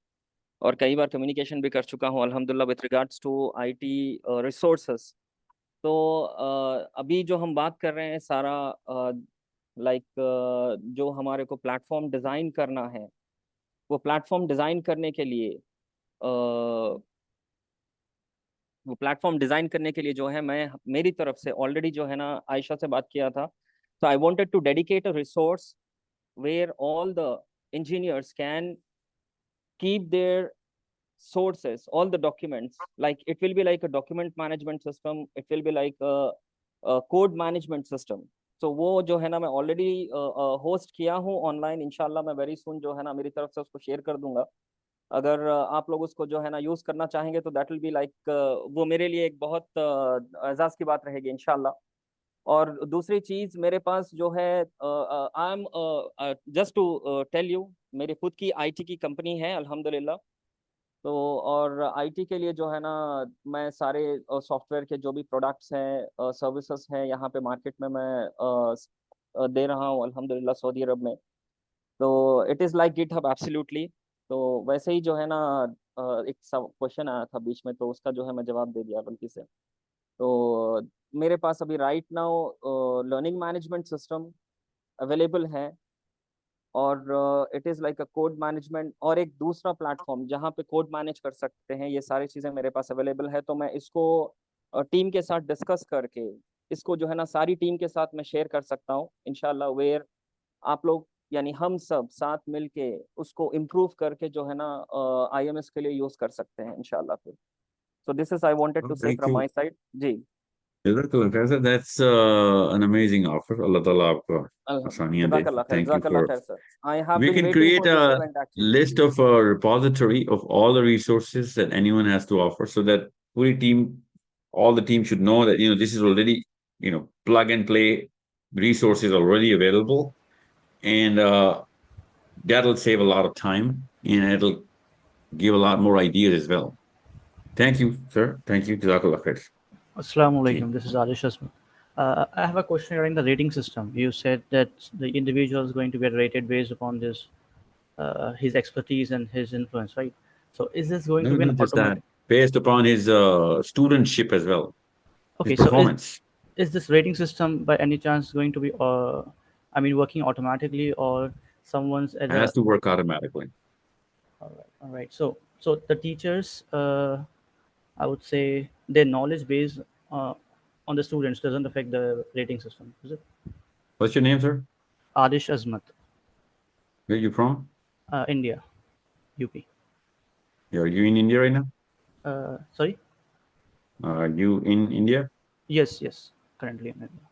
और कई बार कम्युनिकेशन भी कर चुका हूँ अल्हम्दुलिल्लाह with regards to IT resources. तो अभी जो हम बात कर रहे हैं सारा लाइक जो हमारे को प्लेटफॉर्म डिज़ाइन करना है, वो प्लेटफॉर्म डिज़ाइन करने के लिए वो प्लेटफॉर्म डिज़ाइन करने के लिए जो है मैं मेरी तरफ से ऑलरेडी जो है ना आयशा से बात किया था। So I wanted to dedicate a resource where all the engineers can keep their sources, all the documents. Like it will be like a document management system. It will be like a code management system. So वो जो है ना मैं already host किया हूँ online. इंशाल्लाह मैं very soon जो है ना मेरी तरफ से उसको शेयर कर दूंगा। अगर आप लोग उसको जो है ना यूज करना चाहेंगे तो दैट विल बी लाइक वो मेरे लिए एक बहुत एजाज की बात रहेगी इंशाल्लाह। और दूसरी चीज मेरे पास जो है I am just to tell you, मेरी खुद की आईटी की कंपनी है अल्हम्दुलिल्लाह। तो और आईटी के लिए जो है ना मैं सारे सॉफ्टवेयर के जो भी प्रोडक्ट्स हैं, सर्विसेज हैं, यहाँ पे मार्केट में मैं दे रहा हूँ अल्हम्दुलिल्लाह सऊदी अरब में। तो it is like GitHub absolutely. तो वैसे ही जो है ना एक क्वेश्चन आया था बीच में, तो उसका जो है मैं जवाब दे दिया गलती से। तो मेरे पास अभी right now learning management system available है, और it is like a code management, और एक दूसरा प्लेटफॉर्म जहाँ पे कोड मैनेज कर सकते हैं। ये सारी चीज़ें मेरे पास अवेलेबल है। तो मैं इसको टीम के साथ डिस्कस करके इसको जो है ना सारी टीम के साथ मैं शेयर कर सकता हूँ इंशाल्लाह, वेयर आप लोग यानी हम सब साथ मिलके उसको इम्प्रूव करके जो है ना आईएमएस के लिए यूज कर सकते हैं इंशाल्लाह फिर। So this is I wanted to say Thank from you. My side. जी That's an amazing offer. Allah Ta'ala आपको आसानियां दे. जज़ाकल्लाह खैर, Thank you जज़ाकल्लाह for. खैर sir. I have We been can waiting create for this a event actually. list of a repository of all the resources that anyone has to offer, so that all the team should know that this is already plug and play resources already available, and that'll save a lot of time, and it'll give a lot more ideas as well. Thank you, sir. Thank you. Jazakallah khair. Assalamu alaikum. This is Adish Asma. I have a question regarding the rating system. You said that the individual is going to get rated based upon his expertise and his influence, right? So is this going No, to be an not just that. automatic? Based upon his studentship as well, his Okay, so performance. is this rating system by any chance going to be, I mean, working automatically, or someone's at Has to work automatically. all right. So the teachers, I would say their knowledge base on the students doesn't affect the rating system, is it? What's your name, sir? Adish Azmat, Where are you from? India, UP. Are you in India right now? Sorry? Are you in India? Yes, currently in India.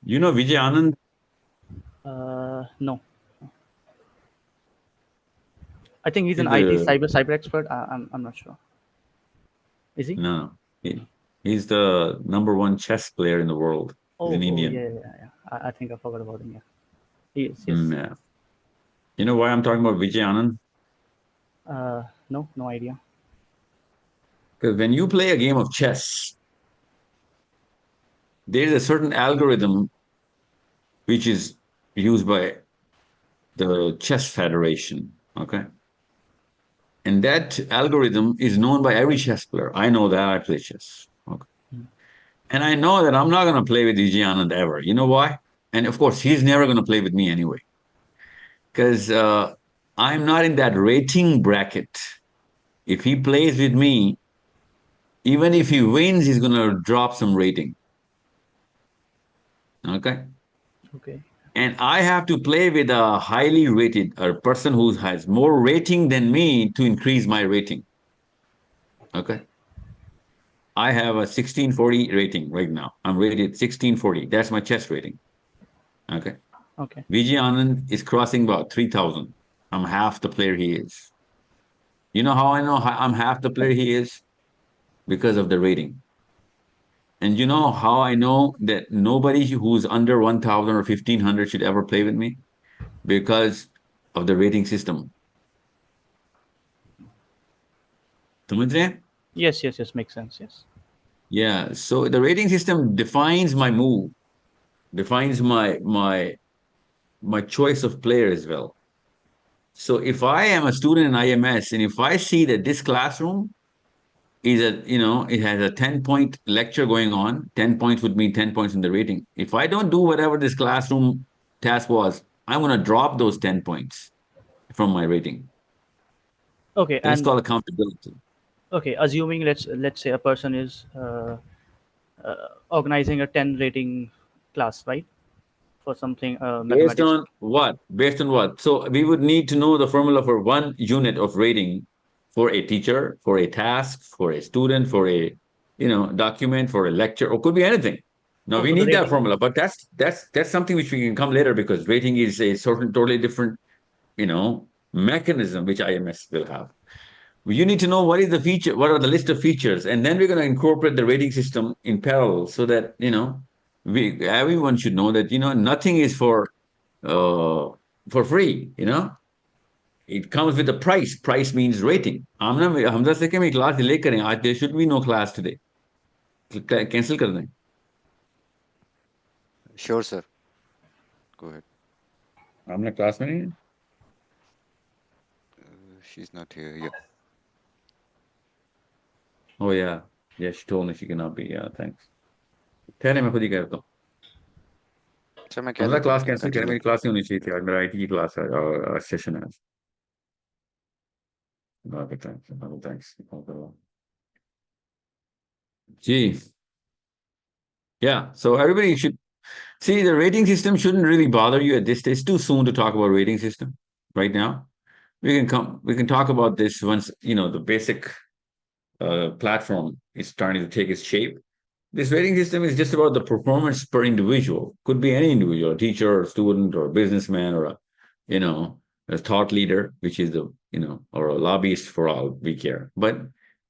You know Vijay Anand? No. I think he's an He's IT the cyber expert. I'm not sure. Is he? no. He's the #1 chess player in the world. He's an Oh, Indian. yeah. I think I forgot about him. Yeah. Yes, yes. Yeah. You know why I'm talking about Vijay Anand? No, no idea. Because when you play a game of chess, there's a certain algorithm which is used by the Chess Federation. Okay. And that algorithm is known by every chess player. I know that. I play chess. Okay. And I know that I'm not going to play with Vijay Anand ever. You know why? And of course, he's never going to play with me anyway. Because I'm not in that rating bracket. If he plays with me, even if he wins, he's going to drop some rating. Okay. Okay. And I have to play with a highly rated, a person who has more rating than me to increase my rating. Okay. I have a 1640 rating right now. I'm rated 1640. That's my chess rating. Okay. Okay. Vijay Anand is crossing about 3000. I'm half the player he is. You know how I know I'm half the player he is? Because of the rating. And you know how I know that nobody who's under 1000 or 1500 should ever play with me? Because of the rating system. समझ रहे हैं? Yes, yes, yes. Makes sense. Yes. Yeah. So the rating system defines my move, defines my choice of player as well. So if I am a student in IMS and if I see that this classroom is it has a 10-point lecture going on, 10 points would mean 10 points in the rating. If I don't do whatever this classroom task was, I'm going to drop those 10 points from my rating. Okay. That's And called accountability. okay, assuming let's say a person is organizing a 10 rating class, right? For something Based mathematics. on what? Based on what? So we would need to know the formula for 1 unit of rating for a teacher, for a task, for a student, for a document, for a lecture, or could be anything. Now we Also, the need that rating. formula, but that's something which we can come later because rating is a totally different, mechanism which IMS will have. You need to know what is the feature, what are the list of features, and then we're going to incorporate the rating system in parallel so that everyone should know that nothing is for free. It comes with a price. Price means rating. Hamza से कि मैं class delay करें आज there should be no class today. Cancel कर दें. Sure, sir. Go ahead. हमने class में नहीं है? She's not here. Yeah. Oh yeah. Yeah, she told me she cannot be. Yeah, thanks. ठहरे मैं खुद ही करता हूँ. सर मैं कह हमजा देता हूँ क्लास कैंसिल करें कंटिन्यू मेरी क्लास नहीं होनी चाहिए थी आज मेरा आईटी की क्लास है और सेशन है. Okay, thanks. Okay, thanks. Gee. Yeah, so everybody should see the rating system shouldn't really bother you at this stage. It's too soon to talk about rating system right now. We can talk about this once the basic platform is starting to take its shape. This rating system is just about the performance per individual. Could be any individual, a teacher, or a student, or a businessman, or a thought leader, which is or a lobbyist for all we care. But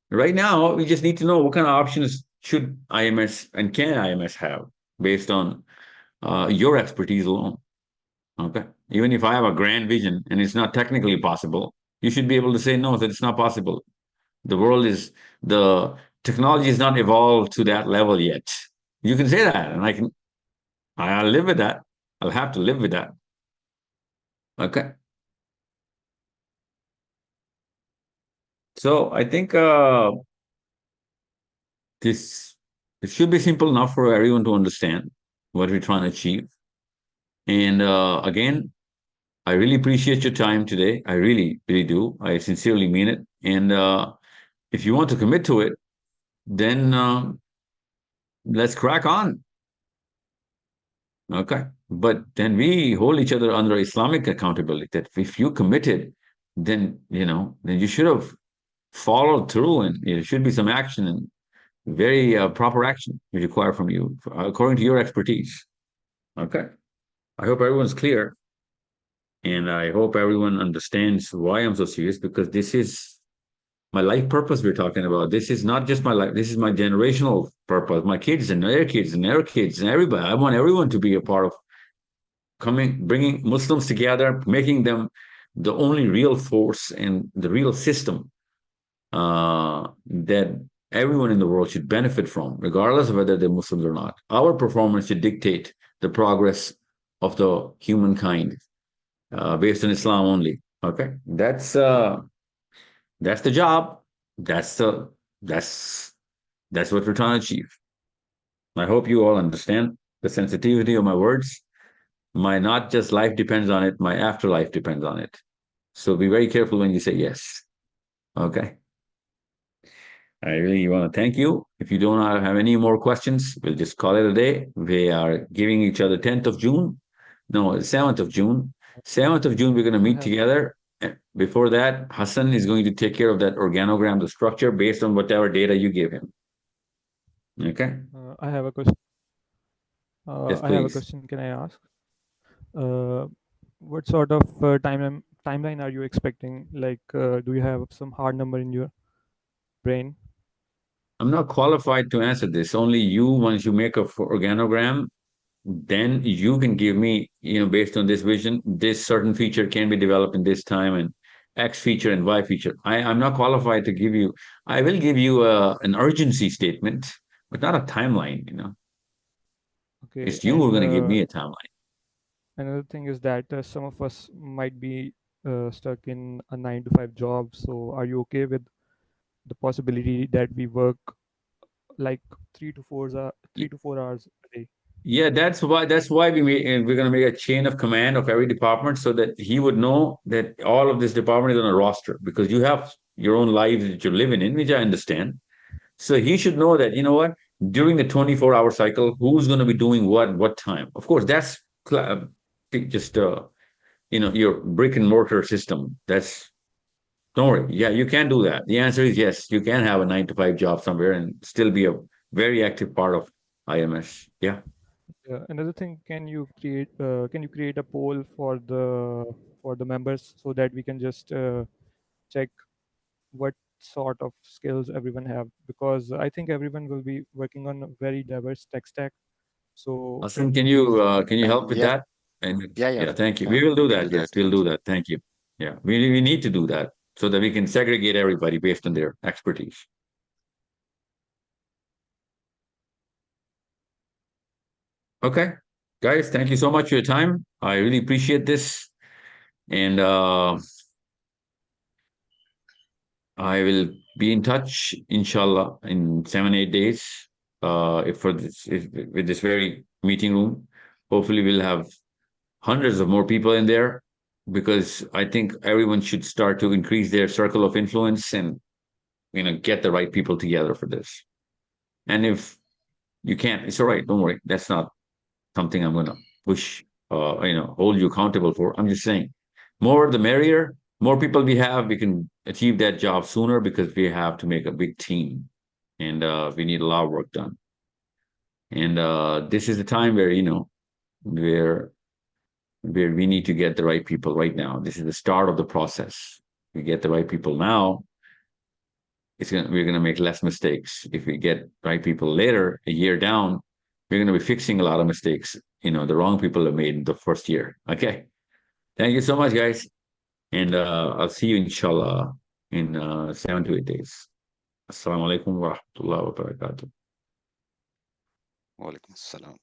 right now, we just need to know what kind of options should IMS and can IMS have based on your expertise alone. Okay. Even if I have a grand vision and it's not technically possible, you should be able to say no, that it's not possible. The technology is not evolved to that level yet. You can say that, and I'll live with that. I'll have to live with that. Okay. So I think this should be simple enough for everyone to understand what we're trying to achieve. And again, I really appreciate your time today. I really, really do. I sincerely mean it. And if you want to commit to it, then let's crack on. Okay. But then we hold each other under Islamic accountability that if you committed, then you should have followed through and there should be some action and very proper action required from you according to your expertise. Okay. I hope everyone's clear. And I hope everyone understands why I'm so serious because this is my life purpose we're talking about. This is not just my life. This is my generational purpose. My kids and their kids and their kids and everybody. I want everyone to be a part of bringing Muslims together, making them the only real force and the real system that everyone in the world should benefit from, regardless of whether they're Muslims or not. Our performance should dictate the progress of the humankind based on Islam only. Okay, that's the job. That's the that's what we're trying to achieve. I hope you all understand the sensitivity of my words. My not just life depends on it, my afterlife depends on it. So be very careful when you say yes. Okay. I really want to thank you. If you don't have any more questions, we'll just call it a day. We are giving each other 10th of June. No, 7th of June. 7th of June, we're going to meet together. Before that, Hassan is going to take care of that organogram, the structure, based on whatever data you give him. Okay? I have a question. Yes, I have a please. question. Can I ask? What sort of timeline are you expecting? Like, do you have some hard number in your brain? I'm not qualified to answer this. Only you, once you make a organogram, then you can give me, based on this vision, this certain feature can be developed in this time and X feature and Y feature. I'm not qualified to give you, I will give you an urgency statement, but not a timeline. Okay, It's you who are going to give me a timeline. another thing is that some of us might be stuck in a 9 to 5 job. So, are you okay with the possibility that we work like 3 to 4 hours a day? Yeah, that's why we're going to make a chain of command of every department so that he would know that all of this department is on a roster, because you have your own lives that you're living in, which I understand. So he should know that, during the 24-hour cycle, who's going to be doing what time. Of course, that's just your brick and mortar system. Don't worry. Yeah, you can do that. The answer is yes, you can have a 9 to 5 job somewhere and still be a very active part of IMS. Yeah. Another thing, can you create a poll for the members so that we can just check what sort of skills everyone have, because I think everyone will be working on a very diverse tech stack. So Hassan, can you please can you help with Yeah, that? And yeah. thank you. Yeah, We will do we can do that. Yes, that. we'll Thank do you. that. Thank you. Yeah, we need to do that so that we can segregate everybody based on their expertise. Okay, guys, thank you so much for your time. I really appreciate this, and I will be in touch, inshallah, in 7 8 days. With this very meeting room, hopefully we'll have hundreds of more people in there, because I think everyone should start to increase their circle of influence and get the right people together for this. And if you can't, it's all right. Don't worry. That's not something I'm going to push, hold you accountable for. I'm just saying, more the merrier. More people we have, we can achieve that job sooner, because we have to make a big team, and we need a lot of work done. And this is the time where where we need to get the right people right now. This is the start of the process. We get the right people now, we're gonna make less mistakes. If we get right people later, a year down, we're gonna be fixing a lot of mistakes. The wrong people have made in the first year. Okay. Thank you so much, guys. And I'll see you inshallah in 7 to 8 days. Assalamu alaikum wa rahmatullahi wa barakatuh. Walaikum assalam.